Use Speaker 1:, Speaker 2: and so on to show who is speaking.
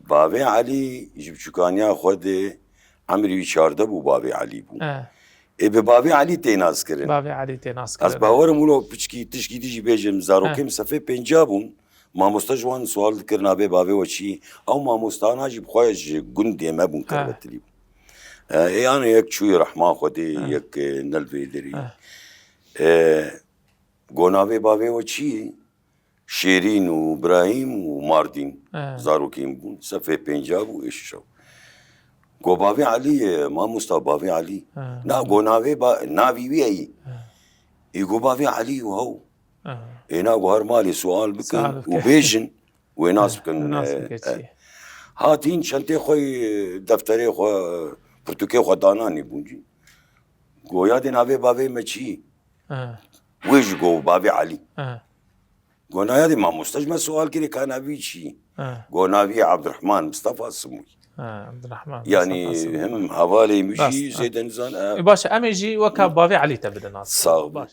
Speaker 1: باوی علی جبچکانیا خود عمری 14 بو باوی علی بو ای به باوی علی تیناس کردن
Speaker 2: باوی علی تیناس کردن
Speaker 1: از باورم ولو پچکی تشکی دیجی بیجم زاروکیم صفحه 50 بون مامۆستا جوان سوال کردنا بێ باوێەوە چی ئەو مامۆستاناژی بخوایش گوندێ مەبوون کەربەتری بوو یانە یەک چووی ڕەحمان خودێ یەک نەلڤێدەری گۆناوێ باوێەوە چی شێرین و براهیم و ماردین زاروکیم بوون سەفێ 50 بوو ئێشەو گۆ باوێ عەلیە مامۆستا باوێ عەلی نا گۆناوێ ناوی وێیی ئیگۆ باوێ عەلی و هەو ئێنا گوهر مالی سوال بکەن و بێژن وێ ناس بکەن هاتین چەندێ خۆی دەفتەرێ خۆ پرتوکێ خۆ دانانی بوونجی گۆیادێ ناوێ باوێ مە چی وێژ گۆ باوێ عەلی گۆنایادێ مامۆستەش مە سوال کرێ کا ناوی چی گۆناوی عەبدوڕەحمان مستەفا سمووی یعنی هم هەوالێ مشی زێدەنزان
Speaker 2: باشە ئەمێژی وەکا باوێ عەلی تە بدەن
Speaker 1: ساغ باش